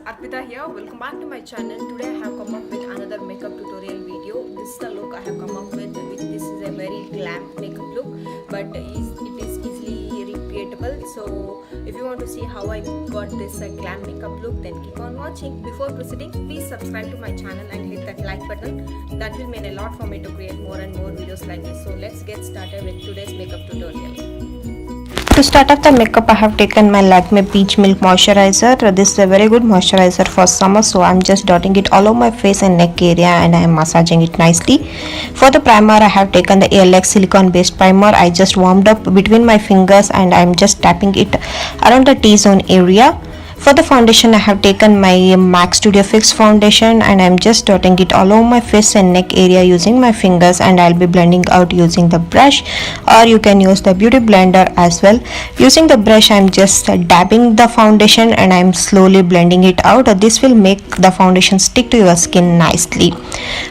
Arpita here. Welcome back to my channel. Today I have come up with another makeup tutorial video. This is the look I have come up with. This is a very glam makeup look, but it is easily repeatable. So if you want to see how I got this glam makeup look, then keep on watching. Before proceeding, please subscribe to my channel and hit that like button. That will mean a lot for me to create more and more videos like this. So let's get started with today's makeup tutorial. To start off the makeup, I have taken my Lakmé Peach Milk Moisturizer. This is a very good moisturizer for summer, so I'm just dotting it all over my face and neck area and I am massaging it nicely. For the primer, I have taken the ALX silicone based primer. I just warmed up between my fingers and I'm just tapping it around the T-zone area. For the foundation, I have taken my MAC Studio Fix foundation and I'm just dotting it all over my face and neck area using my fingers, and I'll be blending out using the brush, or you can use the beauty blender as well. Using the brush, I'm just dabbing the foundation and I'm slowly blending it out. This will make the foundation stick to your skin nicely.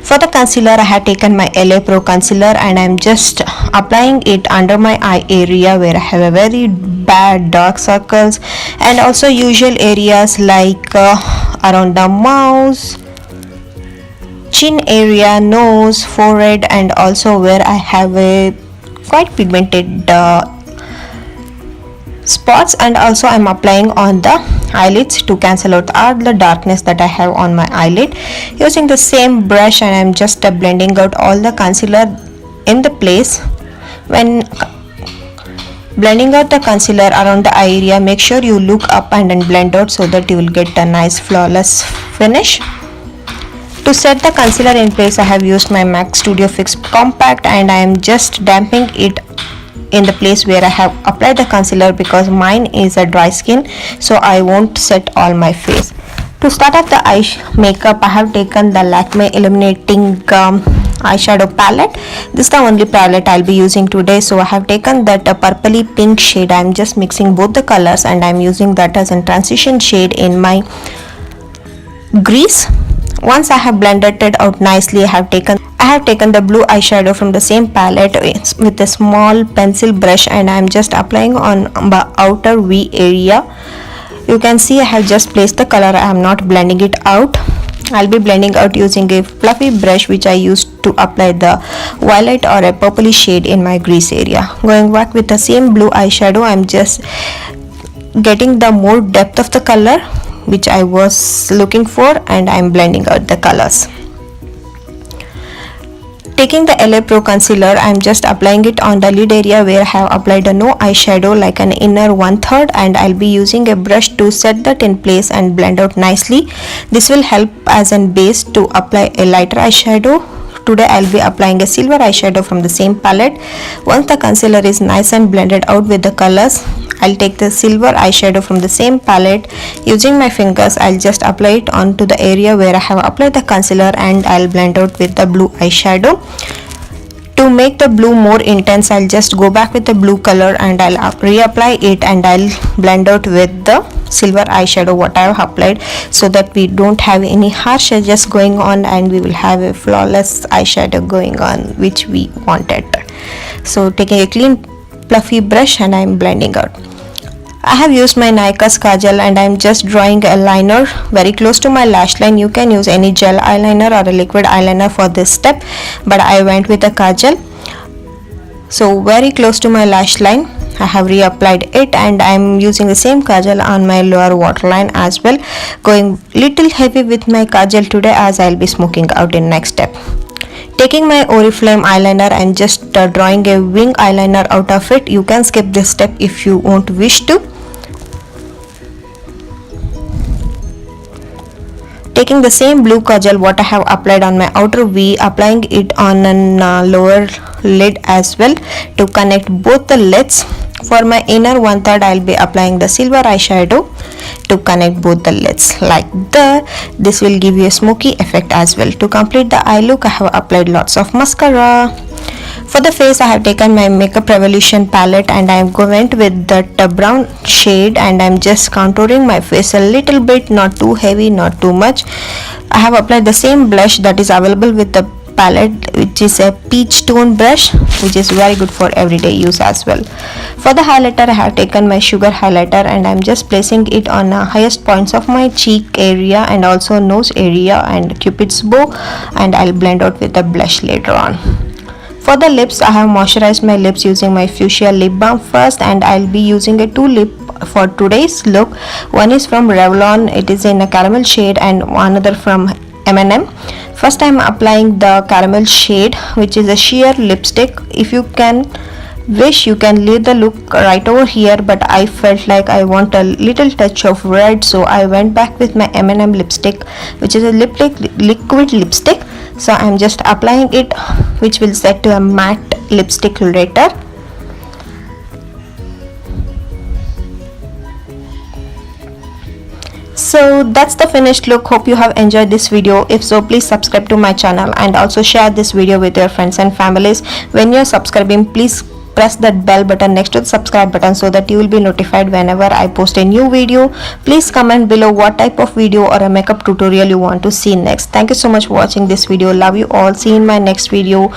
For the concealer, I have taken my LA Pro concealer and I'm just applying it under my eye area where I have a very bad dark circles, and also usual areas like around the mouth, chin area, nose, forehead, and also where I have a quite pigmented spots, and also I'm applying on the eyelids to cancel out all the darkness that I have on my eyelid. Using the same brush, and I'm just blending out all the concealer in the place. When blending out the concealer around the eye area, make sure you look up and then blend out so that you will get a nice flawless finish. To set the concealer in place, I have used my MAC Studio Fix Compact and I am just damping it in the place where I have applied the concealer, because mine is a dry skin, so I won't set all my face. To start off the eye makeup, I have taken the Lakmé Illuminating eyeshadow palette. This is the only palette I'll be using today, so I have taken that purpley pink shade. I'm just mixing both the colors and I'm using that as a transition shade in my crease. Once I have blended it out nicely, I have taken the blue eyeshadow from the same palette with a small pencil brush and I'm just applying on the outer V area. You can see I have just placed the color. I am not blending it out. I'll be blending out using a fluffy brush which I used to apply the violet or a purpley shade in my crease area. Going back with the same blue eyeshadow, I'm just getting the more depth of the color which I was looking for, and I'm blending out the colors. Taking the LA Pro concealer, I'm just applying it on the lid area where I have applied a no eyeshadow, like an inner 1/3, and I'll be using a brush to set that in place and blend out nicely. This will help as a base to apply a lighter eyeshadow. Today I'll be applying a silver eyeshadow from the same palette. Once the concealer is nice and blended out with the colors, I'll take the silver eyeshadow from the same palette. Using my fingers, I'll just apply it onto the area where I have applied the concealer and I'll blend out with the blue eyeshadow. To make the blue more intense, I'll just go back with the blue color and I'll reapply it and I'll blend out with the silver eyeshadow what I have applied, so that we don't have any harsh edges going on and we will have a flawless eyeshadow going on which we wanted. So taking a clean fluffy brush and I'm blending out. I have used my Nykaa kajal and I'm just drawing a liner very close to my lash line. You can use any gel eyeliner or a liquid eyeliner for this step, but I went with a kajal. So very close to my lash line, I have reapplied it and I'm using the same kajal on my lower waterline as well. Going little heavy with my kajal today as I'll be smoking out in next step. Taking my Oriflame eyeliner and just drawing a wing eyeliner out of it. You can skip this step if you won't wish to. Taking the same blue kajal what I have applied on my outer V, applying it on a lower lid as well to connect both the lids. For my inner 1/3, I'll be applying the silver eyeshadow to connect both the lids like that. This will give you a smoky effect as well. To complete the eye look, I have applied lots of mascara. For the face, I have taken my Makeup Revolution palette and I went with that brown shade and I'm just contouring my face a little bit, not too heavy, not too much. I have applied the same blush that is available with the palette, which is a peach tone brush, which is very good for everyday use as well. For the highlighter, I have taken my sugar highlighter and I'm just placing it on the highest points of my cheek area and also nose area and cupid's bow, and I'll blend out with the blush later on. For the lips, I have moisturized my lips using my fuchsia lip balm first, and I'll be using a two lip for today's look. One is from Revlon, it is in a caramel shade, and another from M&M. First I'm applying the caramel shade, which is a sheer lipstick. If you can wish, you can leave the look right over here, but I felt like I want a little touch of red, so I went back with my M&M lipstick, which is a liquid lipstick. So I'm just applying it, which will set to a matte lipstick later. So that's the finished look. Hope you have enjoyed this video. If so, please subscribe to my channel and also share this video with your friends and families. When you're subscribing, please press that bell button next to the subscribe button so that you will be notified whenever I post a new video. Please comment below what type of video or a makeup tutorial you want to see next. Thank you so much for watching this video. Love you all. See you in my next video.